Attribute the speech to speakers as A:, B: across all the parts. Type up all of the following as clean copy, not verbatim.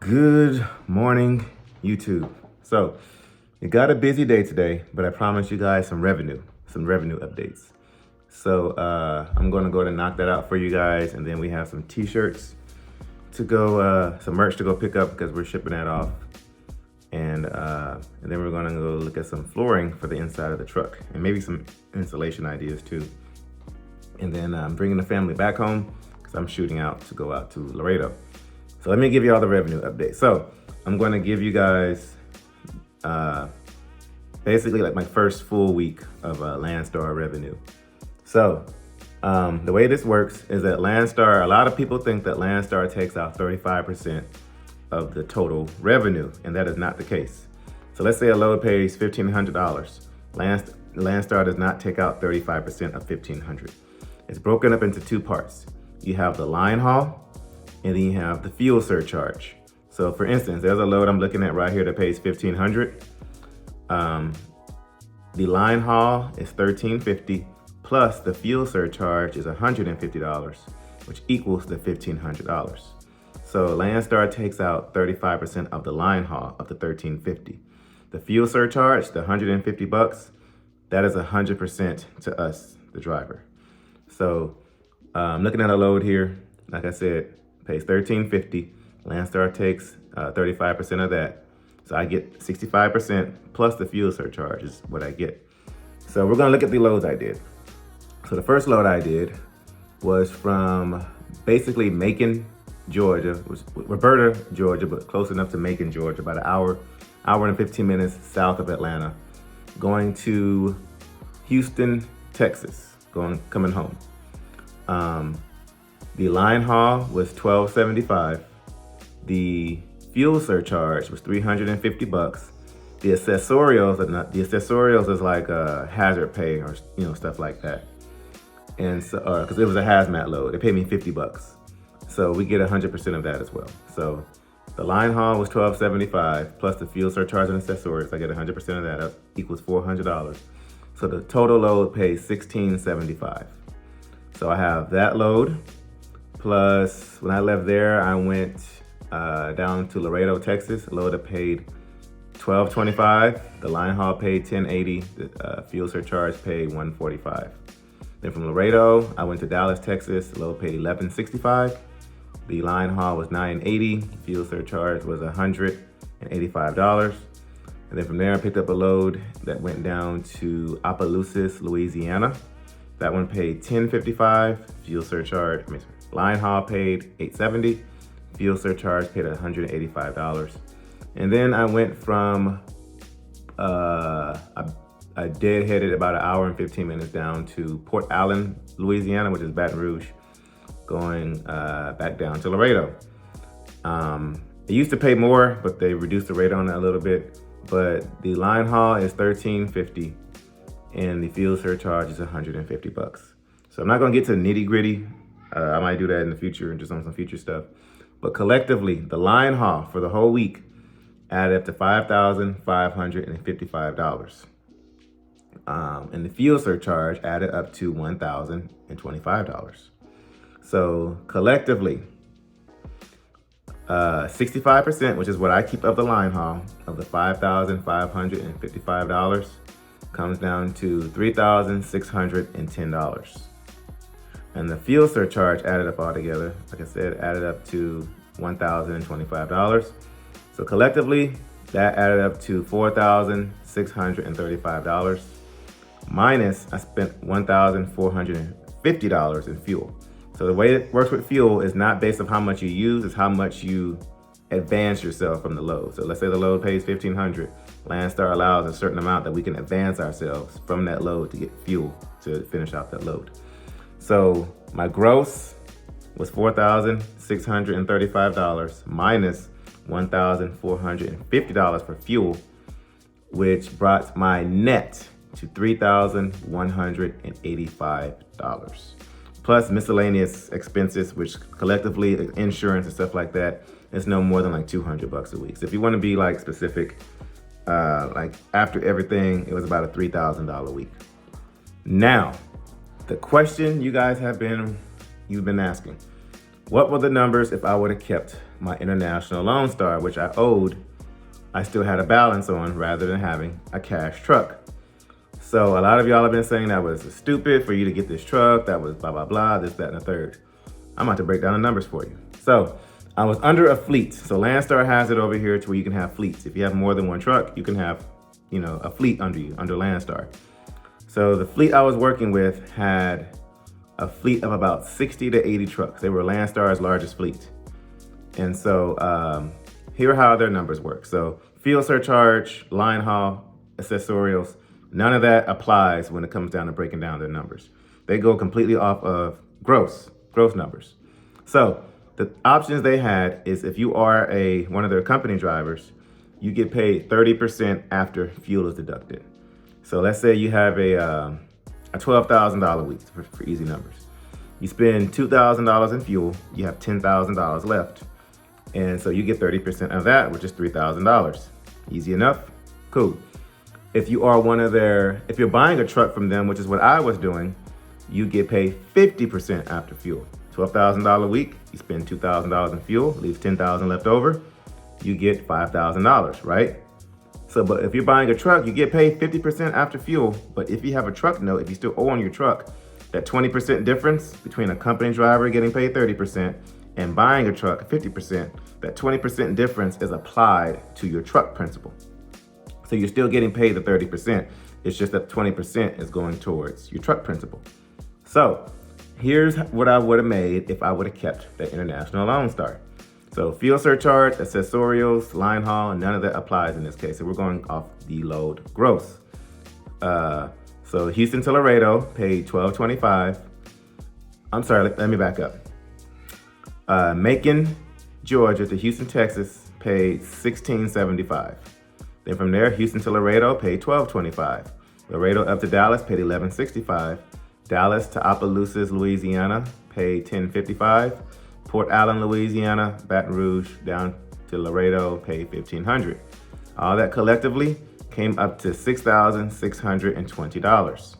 A: Good morning, YouTube. So, you got a busy day today, but I promised you guys some revenue updates. So, I'm going to go ahead and knock that out for you guys, and then we have some t-shirts to go, some merch to go pick up because we're shipping that off. And then we're going to go look at some flooring for the inside of the truck, and maybe some installation ideas too. And then I'm bringing the family back home because I'm shooting out to go out to Laredo. So let me give you all the revenue updates. So I'm going to give you guys basically like my first full week of Landstar revenue. So the way this works is that Landstar, a lot of people think that Landstar takes out 35% of the total revenue, and that is not the case. So let's say a load pays $1,500. Landstar does not take out 35% of $1,500. It's broken up into two parts. You have the line haul, and then you have the fuel surcharge. So for instance, there's a load I'm looking at right here that pays $1,500. The line haul is $1,350 plus the fuel surcharge is $150, which equals the $1,500. So Landstar takes out 35% of the line haul of the $1,350. The fuel surcharge, the $150, that is 100% to us, the driver. So I'm looking at a load here, like I said, pays $1,350. Landstar takes 35% of that. So I get 65% plus the fuel surcharge is what I get. So we're gonna look at the loads I did. So the first load I did was from basically Macon, Georgia, which Roberta, Georgia, but close enough to Macon, Georgia, about an hour and 15 minutes south of Atlanta, going to Houston, Texas, coming home. The line haul was $1,275. The fuel surcharge was $350. The accessorials is like hazard pay or stuff like that. And so, because it was a hazmat load, they paid me $50. So we get 100% of that as well. So the line haul was $1,275 plus the fuel surcharge and accessories. I get 100% of that. That equals $400. So the total load pays $1,675. So I have that load. Plus, when I left there, I went down to Laredo, Texas. A load that paid $1,225. The line haul paid $1,080. The fuel surcharge paid $145. Then from Laredo, I went to Dallas, Texas. The load paid $1,165. The line haul was $980. Fuel surcharge was $185. And then from there, I picked up a load that went down to Opelousas, Louisiana. That one paid $1,055. Fuel surcharge, line haul paid $870. Fuel surcharge paid $185. And then I went from, I deadheaded about an hour and 15 minutes down to Port Allen, Louisiana, which is Baton Rouge, going back down to Laredo. It used to pay more, but they reduced the rate on that a little bit. But the line haul is $1,350 and the fuel surcharge is $150. So I'm not gonna get to the nitty gritty. I might do that in the future and just on some future stuff. But collectively, the line haul for the whole week added up to $5,555. And the fuel surcharge added up to $1,025. So collectively, 65%, which is what I keep of the line haul, of the $5,555 comes down to $3,610. And the fuel surcharge added up all together, like I said, added up to $1,025. So collectively, that added up to $4,635. Minus, I spent $1,450 in fuel. So the way it works with fuel is not based on how much you use, it's how much you advance yourself from the load. So let's say the load pays $1,500. Landstar allows a certain amount that we can advance ourselves from that load to get fuel to finish out that load. So my gross was $4,635 minus $1,450 for fuel, which brought my net to $3,185. Plus miscellaneous expenses, which collectively, insurance and stuff like that, is no more than like $200 a week. So if you want to be like specific, like after everything, it was about a $3,000 a week. Now, the question you guys you've been asking, what were the numbers if I would have kept my International Lone Star, which I owed, I still had a balance on rather than having a cash truck. So a lot of y'all have been saying that was stupid for you to get this truck, that was blah, blah, blah, this, that, and the third. I'm about to break down the numbers for you. So I was under a fleet. So Landstar has it over here to where you can have fleets. If you have more than one truck, you can have, a fleet under you, under Landstar. So the fleet I was working with had a fleet of about 60 to 80 trucks. They were Landstar's largest fleet. And so here are how their numbers work. So fuel surcharge, line haul, accessorials, none of that applies when it comes down to breaking down their numbers. They go completely off of gross numbers. So the options they had is if you are one of their company drivers, you get paid 30% after fuel is deducted. So let's say you have a $12,000 week for easy numbers. You spend $2,000 in fuel, you have $10,000 left. And so you get 30% of that, which is $3,000. Easy enough? Cool. If you are if you're buying a truck from them, which is what I was doing, you get paid 50% after fuel. $12,000 a week, you spend $2,000 in fuel, leaves $10,000 left over, you get $5,000, right? So, but if you're buying a truck, you get paid 50% after fuel. But if you have a truck note, if you still owe on your truck, that 20% difference between a company driver getting paid 30% and buying a truck 50%, that 20% difference is applied to your truck principal. So you're still getting paid the 30%. It's just that 20% is going towards your truck principal. So here's what I would have made if I would have kept the International Lone Star. So fuel surcharge, accessorials, line haul, none of that applies in this case. So we're going off the load gross. So Houston to Laredo paid $12.25. I'm sorry, let me back up. Macon, Georgia to Houston, Texas paid $16.75. Then from there, Houston to Laredo paid $12.25. Laredo up to Dallas paid $11.65. Dallas to Opelousas, Louisiana paid $10.55. Port Allen, Louisiana, Baton Rouge down to Laredo paid $1,500. All that collectively came up to $6,620.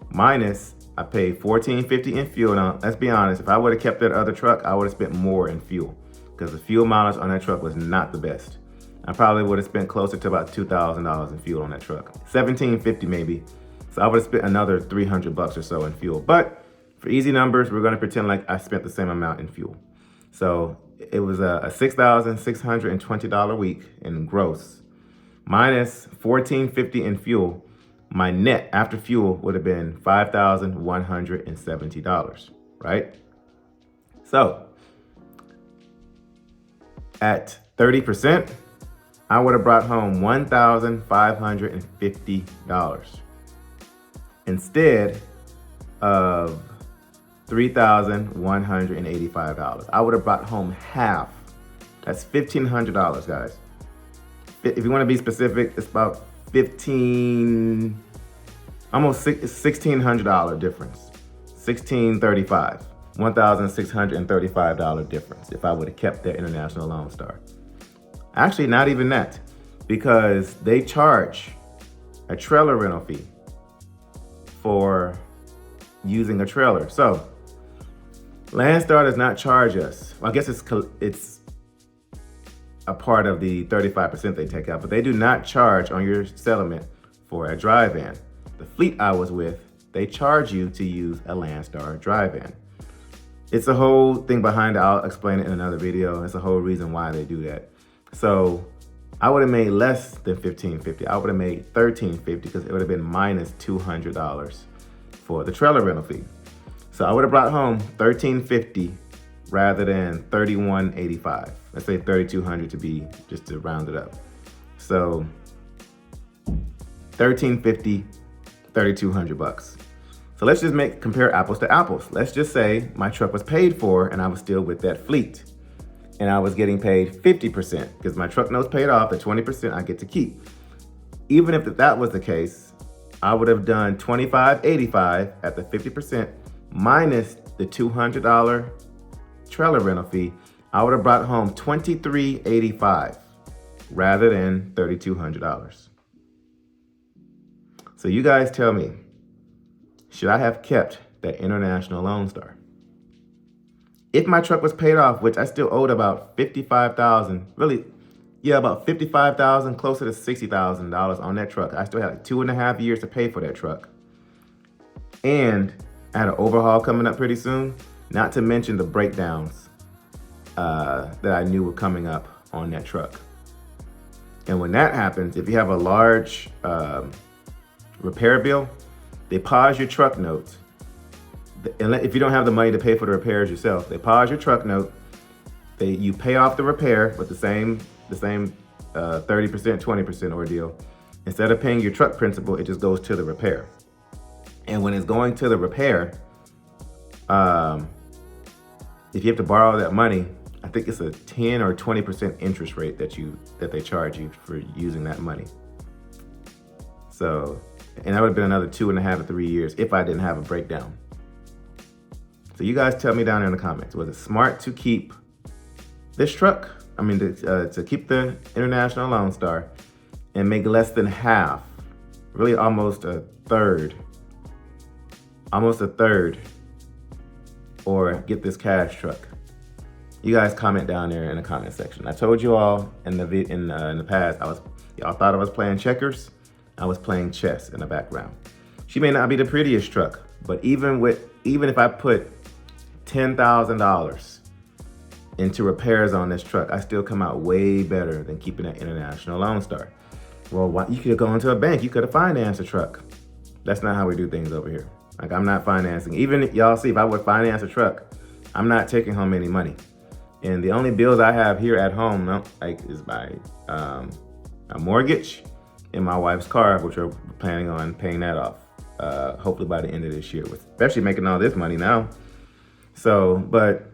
A: Minus, I paid $14.50 in fuel. Now, let's be honest, if I would have kept that other truck, I would have spent more in fuel because the fuel mileage on that truck was not the best. I probably would have spent closer to about $2,000 in fuel on that truck. $1,750 maybe. So I would have spent another $300 or so in fuel. But for easy numbers, we're gonna pretend like I spent the same amount in fuel. So it was a $6,620 week in gross, minus $14.50 in fuel. My net after fuel would have been $5,170, right? So at 30%, I would have brought home $1,550 instead of $3,185. I would have brought home half. That's $1,500, guys. If you want to be specific, it's about almost $1,600 difference. $1,635, $1,635 difference if I would have kept that International Lone Star. Actually, not even that, because they charge a trailer rental fee for using a trailer. So Landstar does not charge us. Well, I guess it's a part of the 35% they take out, but they do not charge on your settlement for a dry van. The fleet I was with, they charge you to use a Landstar dry van. It's a whole thing behind it. I'll explain it in another video. It's a whole reason why they do that. So I would have made less than $1,550. I would have made $1,350 because it would have been minus $200 for the trailer rental fee. So I would have brought home $1,350 rather than $3,185. Let's say $3,200 just to round it up. So $1,350, $3,200. So let's just compare apples to apples. Let's just say my truck was paid for and I was still with that fleet. And I was getting paid 50% because my truck note's paid off, the 20% I get to keep. Even if that was the case, I would have done $25.85 at the 50% minus the $200 trailer rental fee. I would have brought home $23.85 rather than $3,200. So you guys tell me, should I have kept that International Lone Star? if my truck was paid off, which I still owed about $55,000, really, yeah, about $55,000, closer to $60,000 on that truck. I still had like 2.5 years to pay for that truck. And I had an overhaul coming up pretty soon, not to mention the breakdowns that I knew were coming up on that truck. And when that happens, if you have a large repair bill, they pause your truck note. And if you don't have the money to pay for the repairs yourself, they pause your truck note. You pay off the repair with the same 30%, 20% ordeal. Instead of paying your truck principal, it just goes to the repair. And when it's going to the repair, if you have to borrow that money, I think it's a 10 or 20% interest rate that they charge you for using that money. So, and that would have been another 2.5 to 3 years if I didn't have a breakdown. So you guys tell me down there in the comments, was it smart to keep this truck? I mean, to keep the International Lone Star and make less than half, really almost a third, or get this cash truck? You guys comment down there in the comment section. I told you all in the past, y'all thought I was playing checkers. I was playing chess in the background. She may not be the prettiest truck, but even if I put $10,000 into repairs on this truck, I still come out way better than keeping that International Lone Star. Well, you could have gone to a bank. You could have financed a truck. That's not how we do things over here. Like, I'm not financing. Even y'all see, if I would finance a truck, I'm not taking home any money. And the only bills I have here at home, is my a mortgage and my wife's car, which we're planning on paying that off, hopefully by the end of this year, especially making all this money now. So, but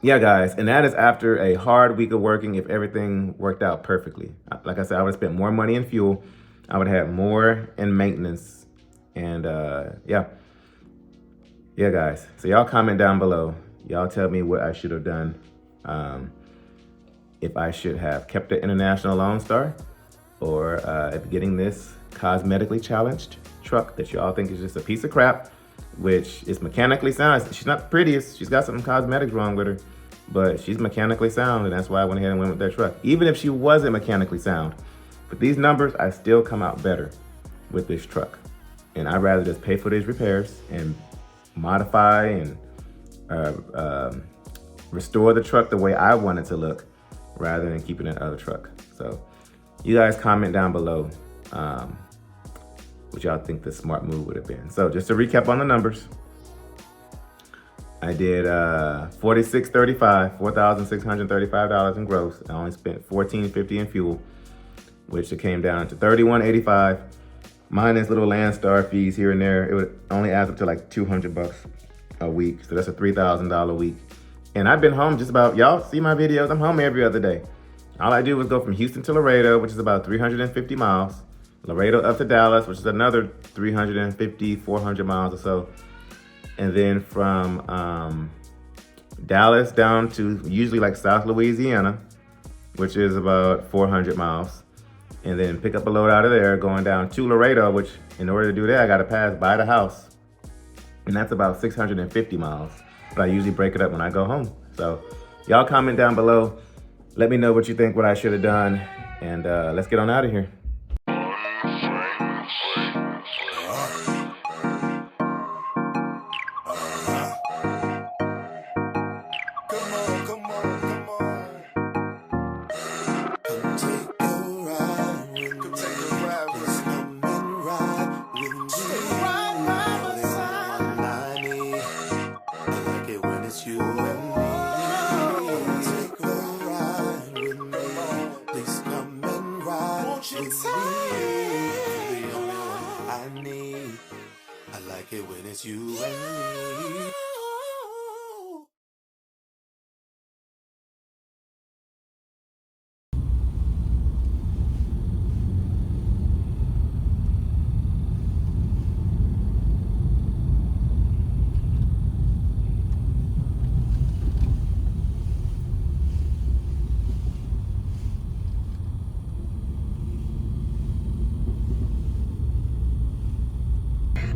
A: yeah, guys, and that is after a hard week of working. If everything worked out perfectly, like I said, I would have spent more money in fuel. I would have more in maintenance, and yeah, guys. So y'all comment down below. Y'all tell me what I should have done. If I should have kept the International Lone Star, or if getting this cosmetically challenged truck that y'all think is just a piece of crap, which is mechanically sound. She's not the prettiest. She's got some cosmetics wrong with her, but she's mechanically sound, and that's why I went ahead and went with that truck. Even if she wasn't mechanically sound, with these numbers, I still come out better with this truck. And I'd rather just pay for these repairs and modify and restore the truck the way I want it to look, rather than keeping that other truck. So you guys comment down below what y'all think the smart move would have been. So just to recap on the numbers, I did $4,635 in gross. I only spent $14.50 in fuel, which it came down to $31.85. Minus little Landstar fees here and there, it would only add up to like $200 a week. So that's a $3,000 a week. And I've been home just about, y'all see my videos, I'm home every other day. All I do is go from Houston to Laredo, which is about 350 miles. Laredo up to Dallas, which is another 350, 400 miles or so. And then from Dallas down to usually like South Louisiana, which is about 400 miles. And then pick up a load out of there, going down to Laredo, which in order to do that, I gotta pass by the house. And that's about 650 miles. But I usually break it up when I go home. So y'all comment down below. Let me know what you think, what I should have done. And let's get on out of here.
B: I like it when it's you and me.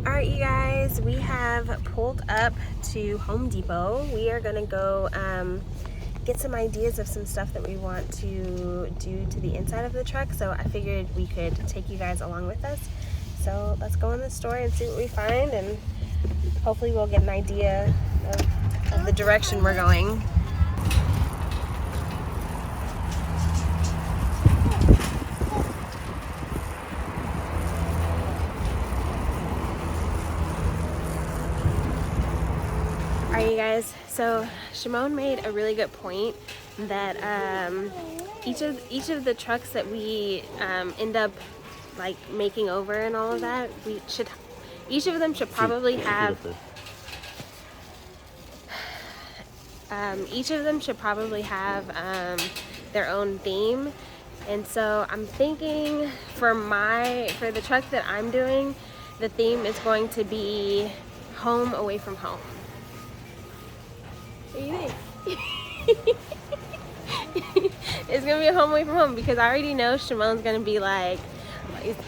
C: All Alright, you guys, we have pulled up to Home Depot. We are gonna go get some ideas of some stuff that we want to do to the inside of the truck, so I figured we could take you guys along with us. So let's go in the store and see what we find, and hopefully we'll get an idea of the direction we're going. Alright, you guys, so Shimon made a really good point that each of the trucks that we end up like making over and all of that, each of them should probably have their own theme. And so I'm thinking for the truck that I'm doing, the theme is going to be home away from home. What do you think? It's gonna be a home away from home because I already know Shimon's gonna be like,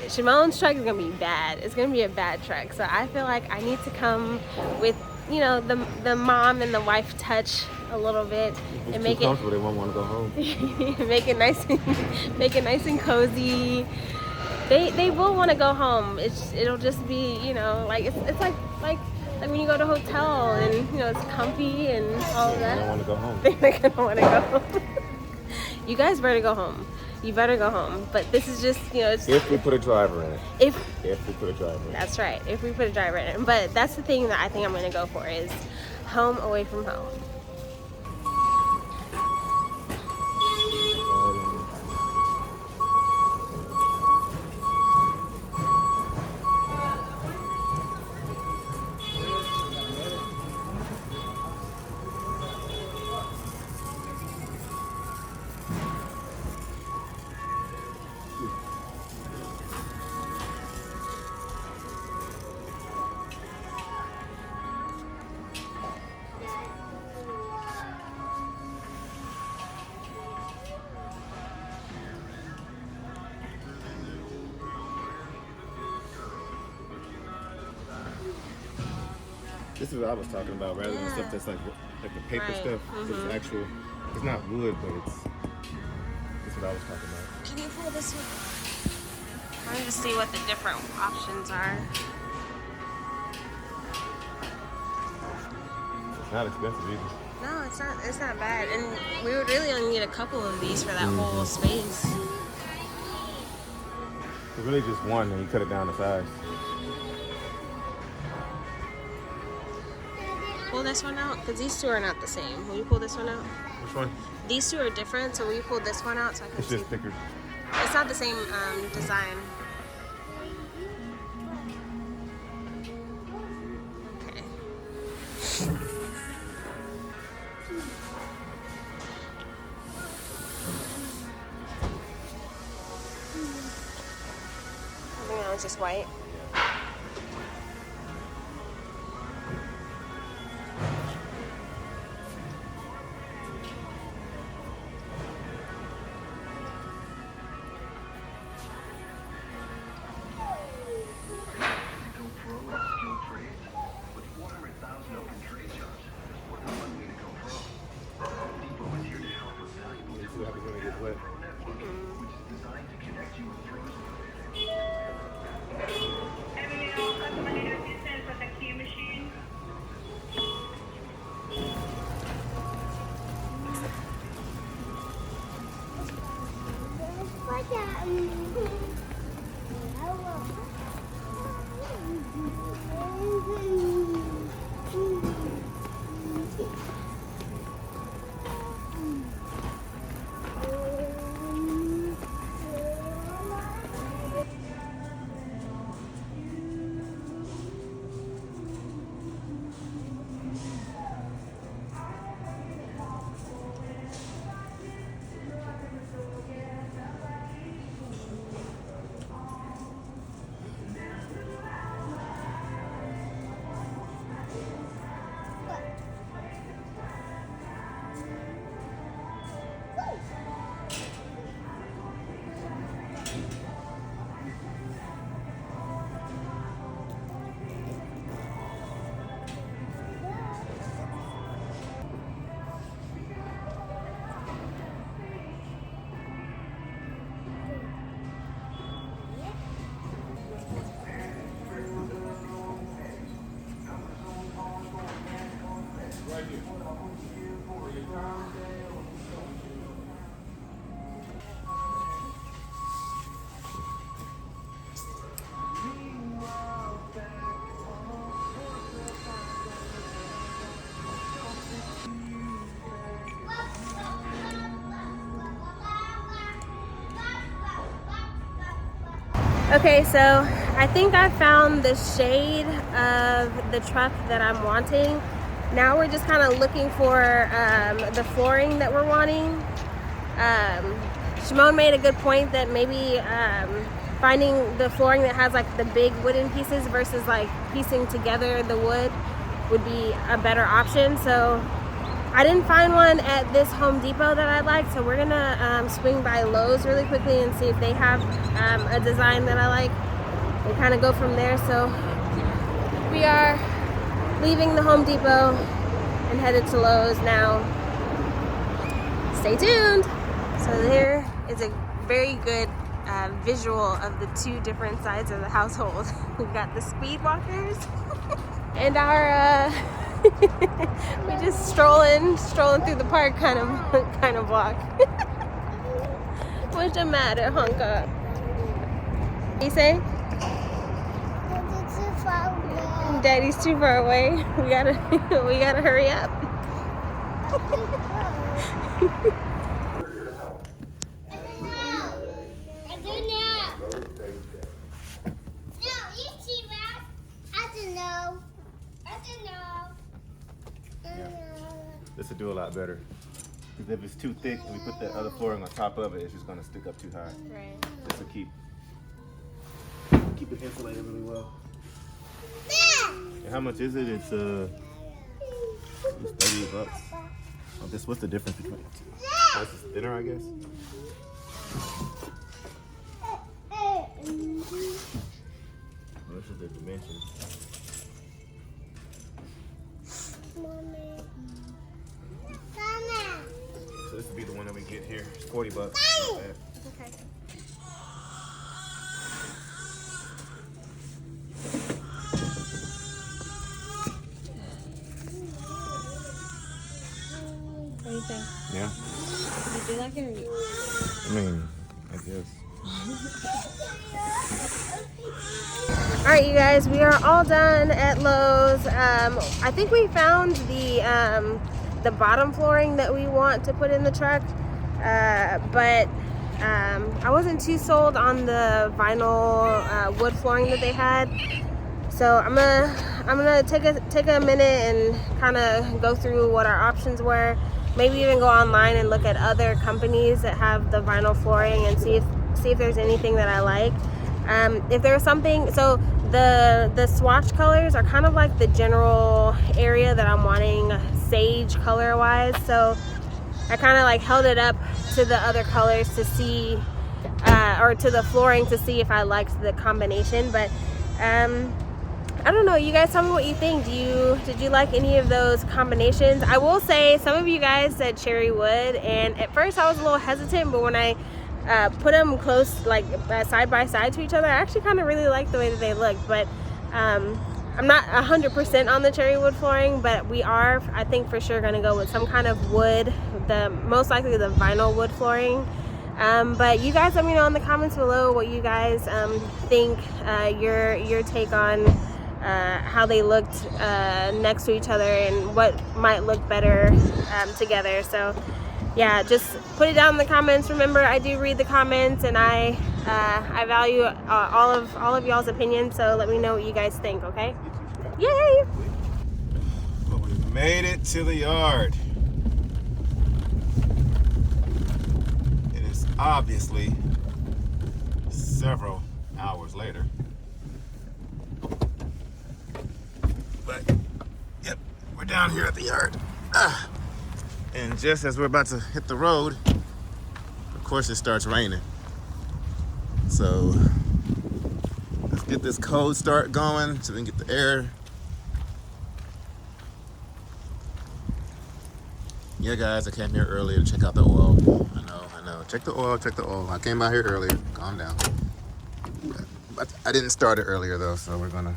C: Shimon's truck is gonna be bad. It's gonna be a bad truck. So I feel like I need to come with, you know, the mom and the wife touch a little bit and make it
A: comfortable. They won't want to go home.
C: make it nice and cozy. They will want to go home. It'll just be, you know, like it's like when you go to a hotel and, you know, it's comfy and all of that.
A: They don't want to go home.
C: They're gonna want to go home. You guys better go home. You better go home. But this is just, you know,
A: if we put a driver in it. If we put a driver in it.
C: That's right. If we put a driver in it. But that's the thing that I think I'm gonna go for is home away from home.
A: This is what I was talking about, rather than stuff that's like the paper stuff. It's actual. It's not wood, but it's what I was talking about.
C: Can you pull this one? I'm trying to see what the different options are.
A: It's not expensive either.
C: No, it's not bad. And we would really only need a couple of these for that whole space.
A: It's really just one, and you cut it down to size.
C: Pull this one out, because these two are not the same. Will you pull this one out?
A: Which one?
C: These two are different, so will you pull this one out so I can
A: It's
C: see?
A: just thicker.
C: It's not the same design. Okay. I think that was just white. Okay, so I think I found the shade of the truck that I'm wanting. Now we're just kind of looking for the flooring that we're wanting. Shimon made a good point that maybe finding the flooring that has like the big wooden pieces versus like piecing together the wood would be a better option. So I didn't find one at this Home Depot that I like, so we're gonna swing by Lowe's really quickly and see if they have a design that I like and kind of go from there. So we are leaving the Home Depot and headed to Lowe's now. Stay tuned. So there is a very good visual of the two different sides of the household. We've got the speed walkers and our we just strolling through the park kind of walk. What's the matter, Honka? What you say?
D: Daddy's too far away.
C: Daddy's too far away. We gotta hurry up.
A: This would do a lot better. Because if it's too thick and we put that other flooring on top of it, it's just gonna stick up too high.
C: Right.
A: This will keep it insulated really well. And how much is it? It's 38 bucks. Oh, what's the difference between the two? Oh, this is thinner, I guess. Oh, this is the dimensions. So this would be the one that we get here. It's 40 bucks. Not bad.
C: Okay. What do you think?
A: Yeah.
C: Did you like it or you?
A: I mean, I guess.
C: All right, you guys, we are all done at Lowe's. I think we found the bottom flooring that we want to put in the truck, but I wasn't too sold on the vinyl wood flooring that they had. So I'm gonna take a minute and kind of go through what our options were. Maybe even go online and look at other companies that have the vinyl flooring and see if there's anything that I like. If there's something, so the swatch colors are kind of like the general area that I'm wanting sage color wise. So I kind of like held it up to the other colors to see, or to the flooring to see if I liked the combination. But I don't know, you guys tell me what you think. Did you like any of those combinations? I will say some of you guys said cherry wood, and at first I was a little hesitant, but when I put them close, like side by side to each other, I actually kind of really like the way that they look. But I'm not 100% on the cherry wood flooring, but we are, I think, for sure going to go with some kind of wood, most likely the vinyl wood flooring. But you guys let me know in the comments below what you guys think, your take on how they looked next to each other and what might look better together. So yeah, just put it down in the comments. Remember, I do read the comments, and I value all of y'all's opinions, so let me know what you guys think, okay? Yay!
A: Well, we made it to the yard. It is obviously several hours later. But, yep, we're down here at the yard. And just as we're about to hit the road, of course it starts raining. So let's get this cold start going so we can get the air. Yeah guys, I came here earlier to check out the oil. I know. Check the oil. I came out here earlier. Calm down. But I didn't start it earlier though, so we're gonna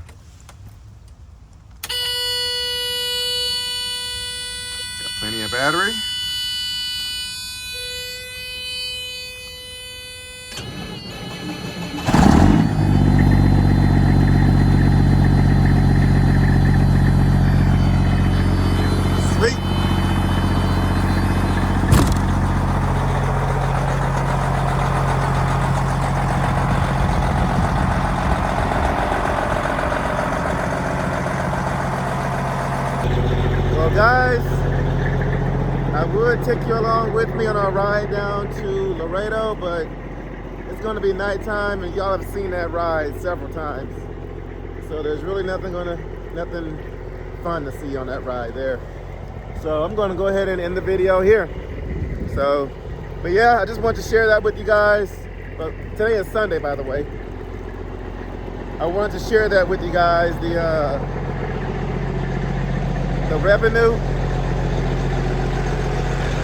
A: plenty of battery. Sweet. our ride down to Laredo, but it's gonna be nighttime and y'all have seen that ride several times. So there's really nothing fun to see on that ride there. So I'm gonna go ahead and end the video here. So, but yeah, I just want to share that with you guys. But today is Sunday, by the way. I wanted to share that with you guys, the revenue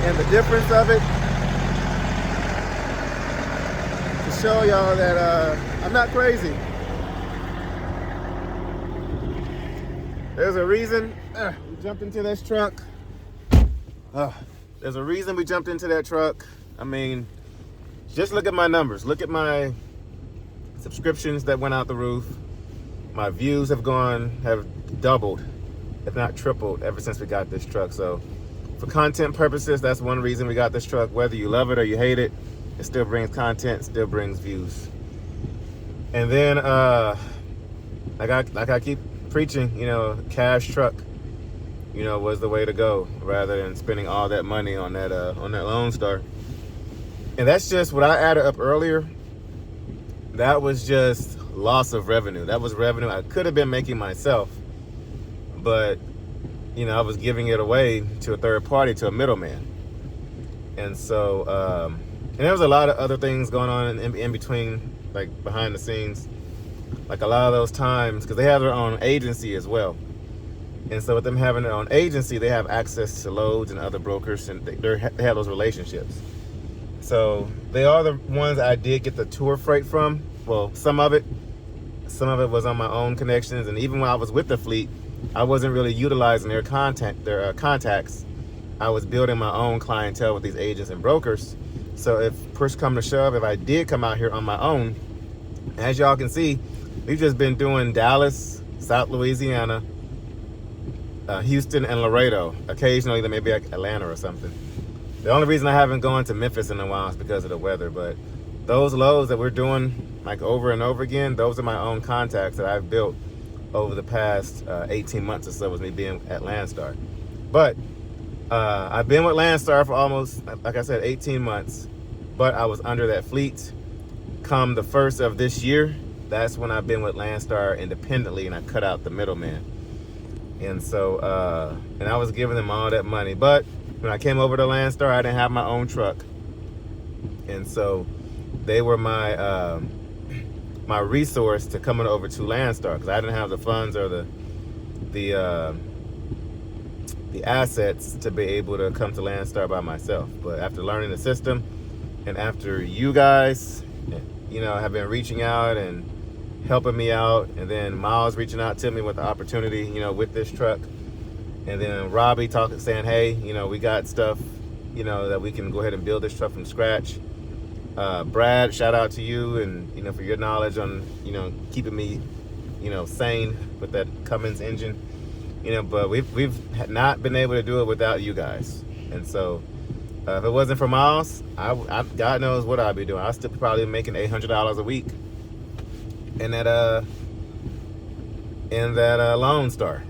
A: and the difference of it, to show y'all that I'm not crazy. There's a reason we jumped into this truck. There's a reason we jumped into that truck. I mean, just look at my numbers. Look at my subscriptions that went out the roof. My views have doubled, if not tripled, ever since we got this truck. So for content purposes, that's one reason we got this truck. Whether you love it or you hate it, it still brings content, still brings views. And then like I keep preaching, you know, cash truck, you know, was the way to go, rather than spending all that money on that LoneStar. And that's just what I added up earlier. That was just loss of revenue. That was revenue I could have been making myself, but you know, I was giving it away to a third party, to a middleman. And so and there was a lot of other things going on in between, like behind the scenes, like a lot of those times, because they have their own agency as well. And so with them having their own agency, they have access to loads and other brokers, and they have those relationships. So they are the ones I did get the tour freight from. Well, some of it was on my own connections, and even when I was with the fleet, I wasn't really utilizing their contacts. I was building my own clientele with these agents and brokers. So if push come to shove, if I did come out here on my own, as y'all can see, we've just been doing Dallas, South Louisiana, Houston, and Laredo. Occasionally, there may be like Atlanta or something. The only reason I haven't gone to Memphis in a while is because of the weather. But those loads that we're doing like over and over again, those are my own contacts that I've built over the past 18 months or so with me being at Landstar. But I've been with Landstar for almost, like I said, 18 months. But I was under that fleet. Come the first of this year, that's when I've been with Landstar independently, and I cut out the middleman. And so, and I was giving them all that money. But when I came over to Landstar, I didn't have my own truck. And so they were my my resource to coming over to Landstar, because I didn't have the funds or the assets to be able to come to Landstar by myself. But after learning the system, and after you guys, you know, have been reaching out and helping me out, and then Miles reaching out to me with the opportunity, you know, with this truck, and then Robbie saying, hey, you know, we got stuff, you know, that we can go ahead and build this truck from scratch. Brad, shout out to you, and you know, for your knowledge on, you know, keeping me, you know, sane with that Cummins engine, you know. But we've not been able to do it without you guys. And so if it wasn't for Miles, I God knows what I'd be doing. I'd still probably be making $800 a week in that LoneStar,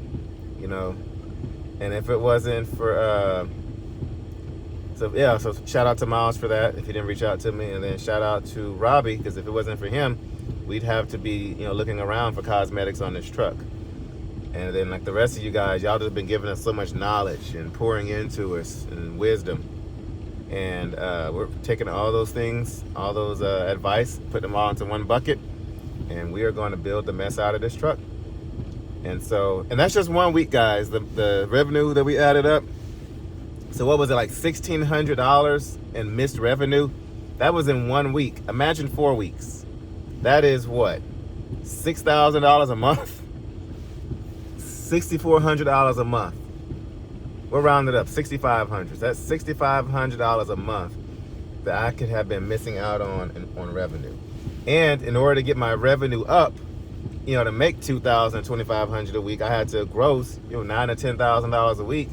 A: you know. And if it wasn't for so shout out to Miles for that, if he didn't reach out to me. And then shout out to Robbie, because if it wasn't for him, we'd have to be, you know, looking around for cosmetics on this truck. And then like the rest of you guys, y'all just been giving us so much knowledge and pouring into us and wisdom. And we're taking all those things, all those advice, putting them all into one bucket, and we are going to build the mess out of this truck. And so, and that's just 1 week, guys, the revenue that we added up. So what was it, like $1,600 in missed revenue? That was in 1 week. Imagine 4 weeks. That is what, $6,000 a month? $6,400 a month. We'll round it up, $6,500. That's $6,500 a month that I could have been missing out on revenue. And in order to get my revenue up, you know, to make $2,000, $2,500 a week, I had to gross, you know, $9,000 to $10,000 a week,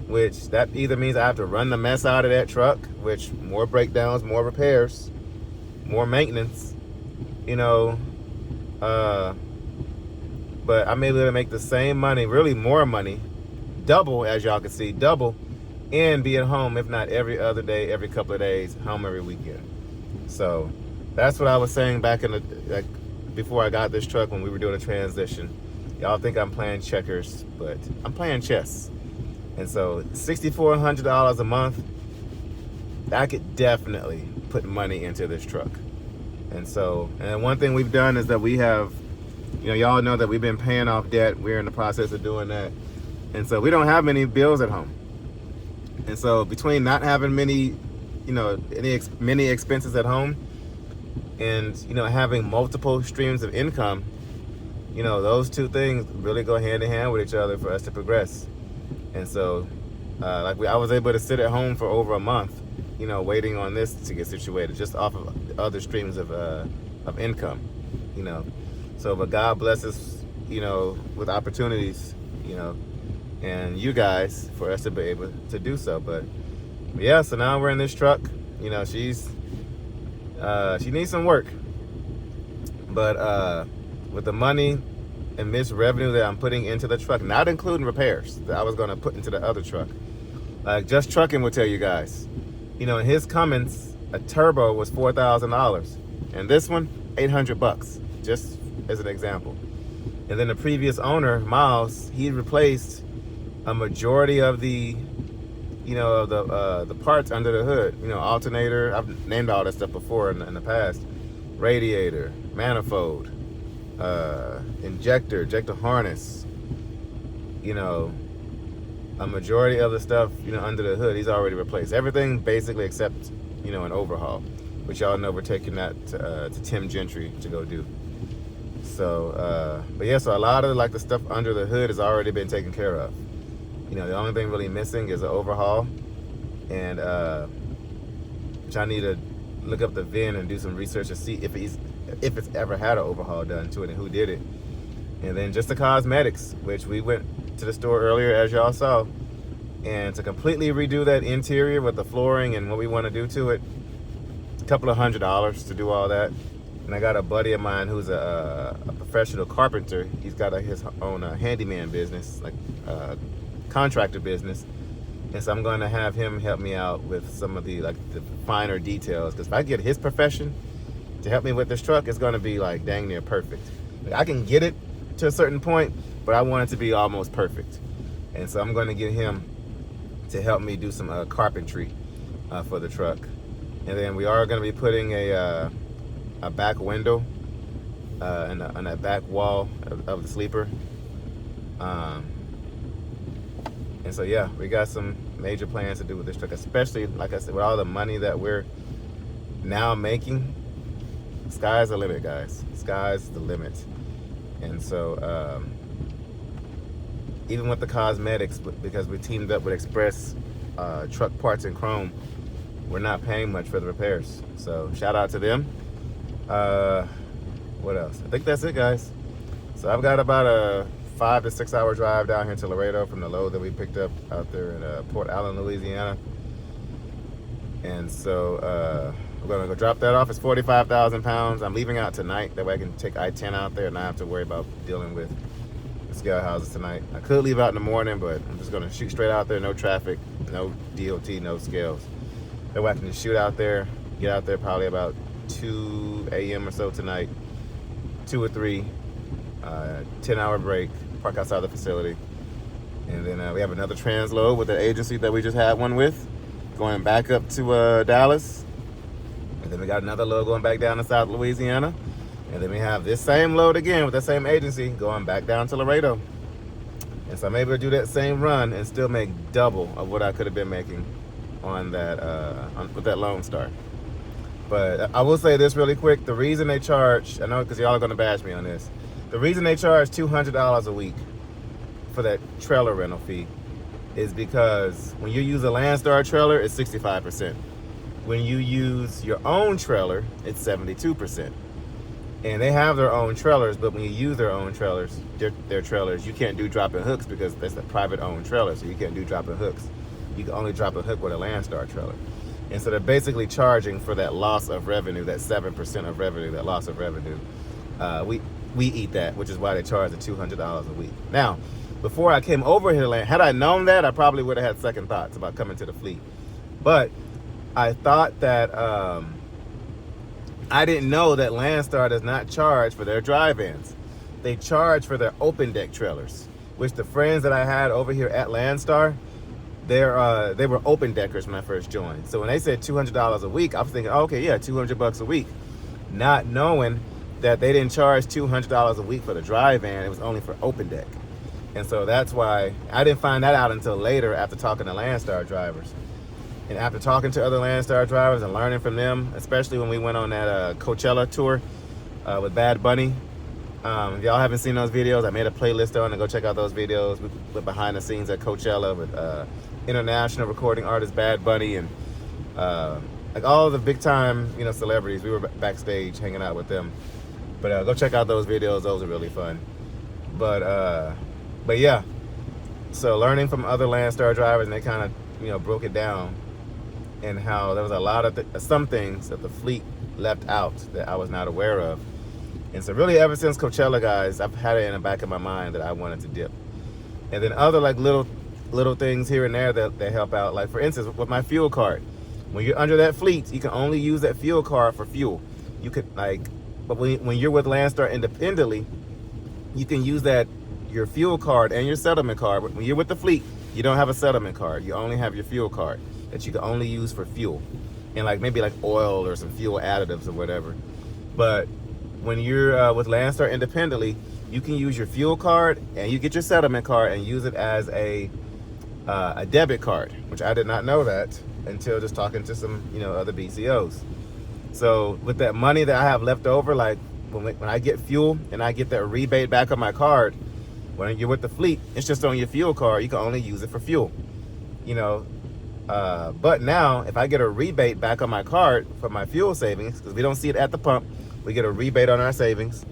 A: which that either means I have to run the mess out of that truck, which more breakdowns, more repairs, more maintenance, you know. But I'm able to make the same money, really more money, double, as y'all can see, double, and be at home, if not every other day, every couple of days, home every weekend. So that's what I was saying back in the, before I got this truck when we were doing a transition. Y'all think I'm playing checkers, but I'm playing chess. And so $6,400 a month, I could definitely put money into this truck. And so, and one thing we've done is that we have, y'all know that we've been paying off debt. We're in the process of doing that. And so we don't have many bills at home. And so between not having many expenses at home and, having multiple streams of income, those two things really go hand in hand with each other for us to progress. And so, I was able to sit at home for over a month, waiting on this to get situated, just off of other streams of income, So, but God bless us, with opportunities, and you guys for us to be able to do so. But yeah, so now we're in this truck. She needs some work, but with the money and missed revenue that I'm putting into the truck, not including repairs that I was going to put into the other truck, just trucking will tell you guys, in his Cummins, a turbo was $4,000, and this one $800, just as an example. And then the previous owner, Miles, he replaced a majority of the the parts under the hood, alternator. I've named all that stuff before in the past. Radiator, manifold, injector harness, a majority of the stuff, under the hood, he's already replaced. Everything basically except, an overhaul, which y'all know we're taking that to Tim Gentry to go do. So, but yeah, so a lot of the stuff under the hood has already been taken care of. The only thing really missing is an overhaul, and which I need to look up the VIN and do some research to see if it's ever had an overhaul done to it and who did it. And then just the cosmetics, which we went to the store earlier, as y'all saw, and to completely redo that interior with the flooring and what we want to do to it, a couple of $100 to do all that. And I got a buddy of mine who's a professional carpenter. He's got his own handyman business, contractor business, and so I'm going to have him help me out with some of the finer details, because if I get his profession to help me with this truck, it's going to be dang near perfect. I can get it to a certain point, but I want it to be almost perfect. And so I'm going to get him to help me do some carpentry for the truck. And then we are going to be putting a back window on that back wall of the sleeper. And so yeah, we got some major plans to do with this truck, especially, like I said, with all the money that we're now making. Sky's the limit, guys. Sky's the limit. And so even with the cosmetics, because we teamed up with Express Truck Parts and Chrome, we're not paying much for the repairs. So shout out to them. What else? I think that's it, guys. So I've got about a 5 to 6 hour drive down here to Laredo from the load that we picked up out there in Port Allen, Louisiana. And so we're gonna go drop that off. It's 45,000 pounds. I'm leaving out tonight. That way I can take I-10 out there and not have to worry about dealing with the scale houses tonight. I could leave out in the morning, but I'm just gonna shoot straight out there, no traffic, no DOT, no scales. That way I can just shoot out there, get out there probably about 2 a.m. or so tonight, 2 or 3, 10-hour break, park outside the facility. And then we have another transload with the agency that we just had one with, going back up to Dallas. And then we got another load going back down to South Louisiana. And then we have this same load again with the same agency going back down to Laredo. And so I'm able to do that same run and still make double of what I could have been making on that with that Lone Star. But I will say this really quick. The reason they charge, I know because y'all are going to bash me on this, the reason they charge $200 a week for that trailer rental fee is because when you use a Landstar trailer, it's 65%. When you use your own trailer, it's 72%. And they have their own trailers, but when you use their own trailers, their trailers, you can't do drop-in hooks because that's a private-owned trailer, so you can't do drop-in hooks. You can only drop a hook with a Landstar trailer. And so they're basically charging for that loss of revenue, that 7% of revenue, that loss of revenue. We eat that, which is why they charge the $200 a week. Now, before I came over here to land, had I known that, I probably would have had second thoughts about coming to the fleet. But I thought that I didn't know that Landstar does not charge for their dry vans. They charge for their open deck trailers, which the friends that I had over here at Landstar, they were open deckers when I first joined. So when they said $200 a week, I was thinking, oh, okay, yeah, $200 a week, not knowing that they didn't charge $200 a week for the dry van. It was only for open deck. And so that's why I didn't find that out until later after talking to Landstar drivers. And after talking to other Landstar drivers and learning from them, especially when we went on that Coachella tour with Bad Bunny. If y'all haven't seen those videos, I made a playlist on and go check out those videos. We went behind the scenes at Coachella with international recording artist Bad Bunny and like all the big time, you know, celebrities. We were backstage hanging out with them. But go check out those videos. Those are really fun. But yeah, so learning from other Landstar drivers, and they kind of, you know, broke it down and how there was a lot of some things that the fleet left out that I was not aware of. And so really ever since Coachella, guys, I've had it in the back of my mind that I wanted to dip. And then other like little things here and there that help out. Like for instance, with my fuel card, when you're under that fleet, you can only use that fuel card for fuel. You could like, but when you're with Landstar independently, you can use your fuel card and your settlement card. But when you're with the fleet, you don't have a settlement card. You only have your fuel card that you can only use for fuel. And like maybe like oil or some fuel additives or whatever. But when you're with Landstar independently, you can use your fuel card and you get your settlement card and use it as a debit card, which I did not know that until just talking to some, you know, other BCOs. So with that money that I have left over, like when I get fuel and I get that rebate back on my card, when you're with the fleet, it's just on your fuel card. You can only use it for fuel, you know. But now if I get a rebate back on my card for my fuel savings, because we don't see it at the pump, we get a rebate on our savings.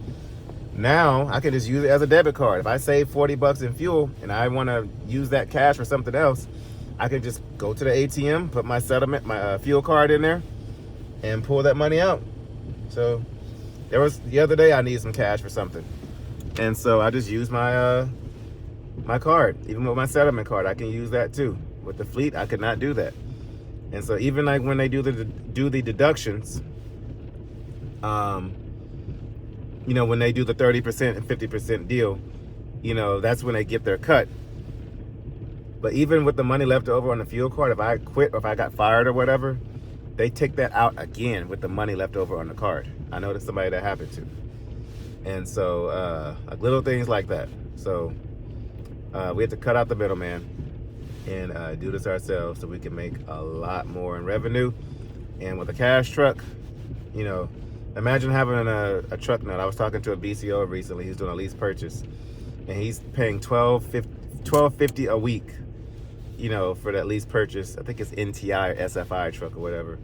A: Now I can just use it as a debit card. If I save $40 in fuel and I want to use that cash for something else, I can just go to the ATM, put my settlement, my fuel card in there, and pull that money out. So there was the other day I needed some cash for something, and so I just used my my card. Even with my settlement card, I can use that too. With the fleet, I could not do that. And so even like when they do the deductions, you know, when they do the 30% and 50% deal, you know, that's when they get their cut. But even with the money left over on the fuel card, if I quit or if I got fired or whatever, they take that out again with the money left over on the card. I know that's somebody that happened to. And so like little things like that. So we have to cut out the middleman and do this ourselves so we can make a lot more in revenue. And with a cash truck, you know, imagine having a truck note. I was talking to a BCO recently. He's doing a lease purchase, and he's paying $12.50 a week, you know, for that lease purchase. I think it's NTI or SFI truck or whatever.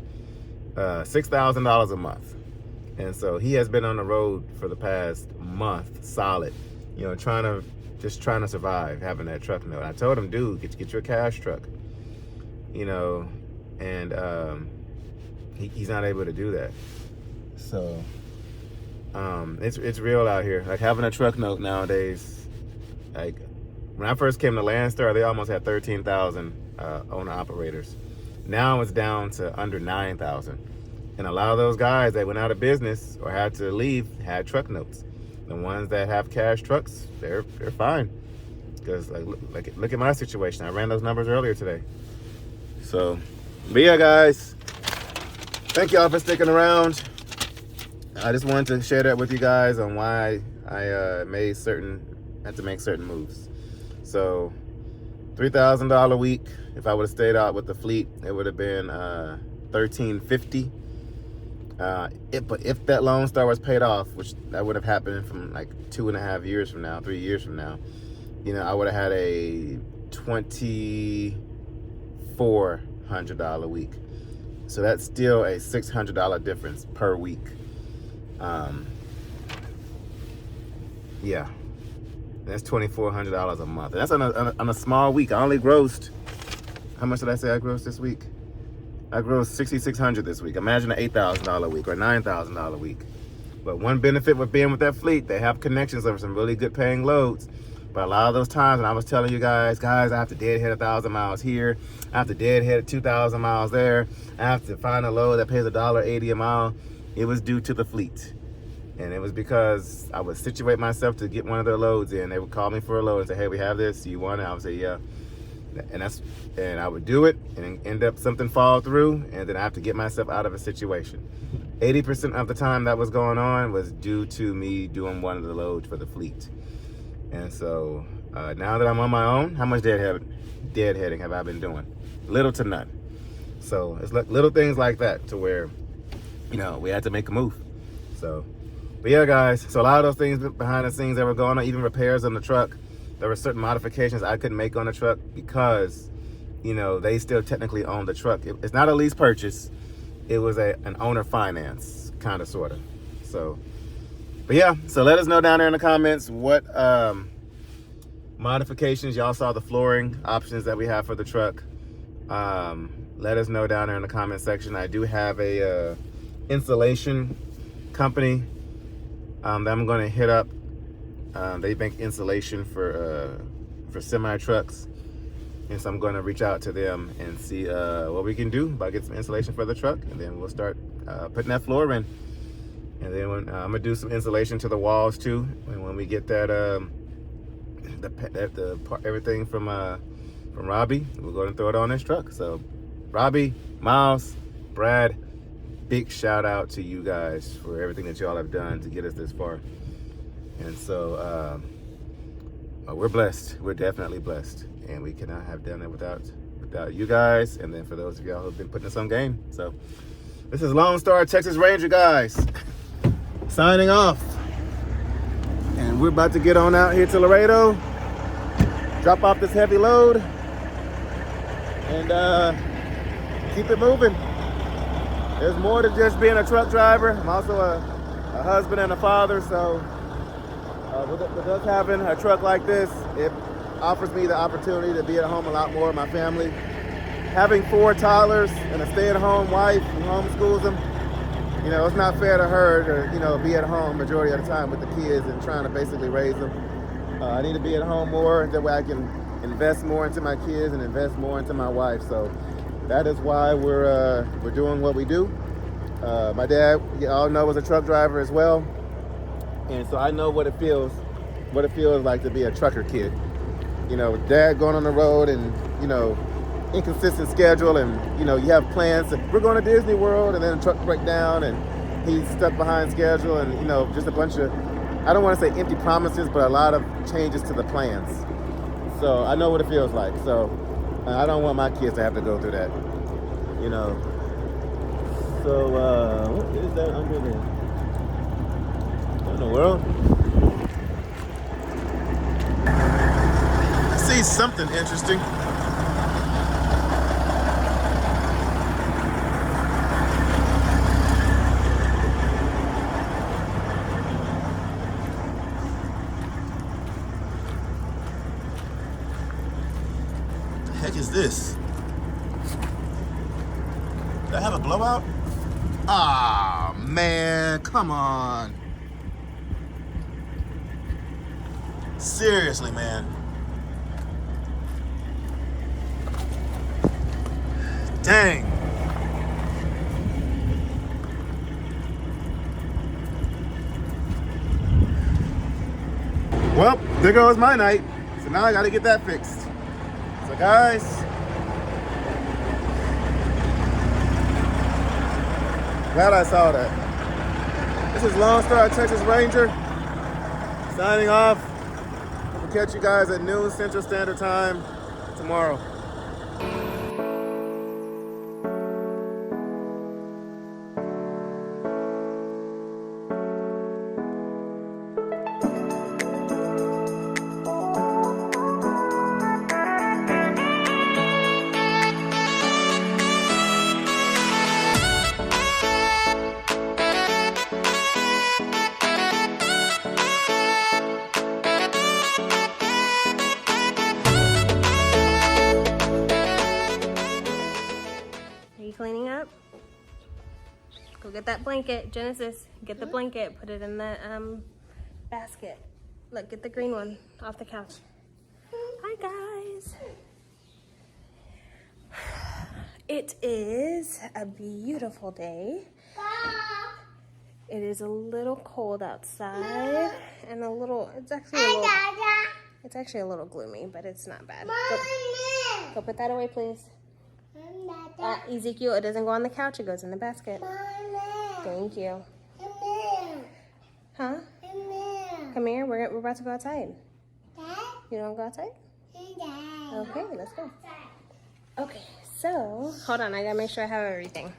A: $6,000 a month. And so he has been on the road for the past month, solid, you know, trying to survive having that truck note. I told him, dude, get you a cash truck, you know, and he's not able to do that. So it's real out here. Like having a truck note nowadays, like when I first came to Landstar, they almost had 13,000 owner operators. Now it's down to under 9,000. And a lot of those guys that went out of business or had to leave had truck notes. The ones that have cash trucks, they're fine. Because like look at my situation. I ran those numbers earlier today. So, but yeah, guys, thank y'all for sticking around. I just wanted to share that with you guys on why I had to make certain moves. So, $3,000 a week. If I would have stayed out with the fleet, it would have been $1,350. But if that LoneStar was paid off, which that would have happened from like 2.5 years from now, 3 years from now, you know, I would have had a $2,400 a week. So that's still a $600 difference per week. Yeah, that's $2,400 a month. And that's on a small week. I only grossed, how much did I say I grossed this week? I grossed $6,600 this week. Imagine an $8,000 a week or $9,000 a week. But one benefit with being with that fleet, they have connections over some really good paying loads But a lot of those times when I was telling you guys, I have to deadhead 1,000 miles here, I have to deadhead 2,000 miles there, I have to find a load that pays $1.80 a mile, it was due to the fleet. And it was because I would situate myself to get one of their loads in. They would call me for a load and say, hey, we have this, do you want it? I would say, yeah. And I would do it and end up something fall through, and then I have to get myself out of a situation. 80% of the time that was going on was due to me doing one of the loads for the fleet. And so now that I'm on my own, how much deadheading have I been doing? Little to none. So it's like little things like that to where, you know, we had to make a move. So, but yeah, guys, so a lot of those things behind the scenes that were going on, even repairs on the truck, there were certain modifications I couldn't make on the truck because, you know, they still technically own the truck. It's not a lease purchase. It was an owner finance, kind of, sort of. So, but yeah, so let us know down there in the comments what modifications. Y'all saw the flooring options that we have for the truck. Let us know down there in the comment section. I do have a insulation company that I'm going to hit up. They make insulation for semi trucks, and so I'm going to reach out to them and see what we can do about getting some insulation for the truck, and then we'll start putting that floor in. And then I'm gonna do some insulation to the walls too. And when we get that everything from Robbie, we're going to throw it on this truck. So Robbie, Miles, Brad, big shout out to you guys for everything that y'all have done to get us this far. And so we're blessed. We're definitely blessed, and we cannot have done it without you guys. And then for those of y'all who've been putting us on game. So this is Lone Star Texas Ranger, guys, signing off. And we're about to get on out here to Laredo, drop off this heavy load, and keep it moving. There's more to just being a truck driver. I'm also a husband and a father, so with us having a truck like this, it offers me the opportunity to be at home a lot more with my family. Having 4 toddlers and a stay-at-home wife who homeschools them, you know, it's not fair to her to, you know, be at home majority of the time with the kids and trying to basically raise them. I need to be at home more, that way I can invest more into my kids and invest more into my wife. So that is why we're doing what we do. My dad, you all know, was a truck driver as well, and so I know what it feels like to be a trucker kid. You know, dad going on the road and, you know, inconsistent schedule, and, you know, you have plans that we're going to Disney World, and then the truck break down and he's stuck behind schedule, and, you know, just a bunch of, I don't want to say empty promises, but a lot of changes to the plans. So I know what it feels like. So I don't want my kids to have to go through that, you know. So what is that under there? What in the world? I see something interesting. What the heck is this? Did I have a blowout? Ah, man, come on. Seriously, man. Dang. Well, there goes my night. So now I gotta get that fixed. So guys, glad I saw that. This is LoneStarTexasRanger signing off. We'll catch you guys at noon Central Standard Time tomorrow.
C: Cleaning up? Go get that blanket. Genesis, get the blanket. Put it in that basket. Look, get the green one off the couch. Hi, guys. It is a beautiful day. It is a little cold outside and a little, it's actually a little gloomy, but it's not bad. Go put that away, please. Ezekiel, it doesn't go on the couch, it goes in the basket. Thank you. Huh? Come here, we're about to go outside. You don't go outside? Okay, let's go. Okay, so, hold on, I gotta make sure I have everything.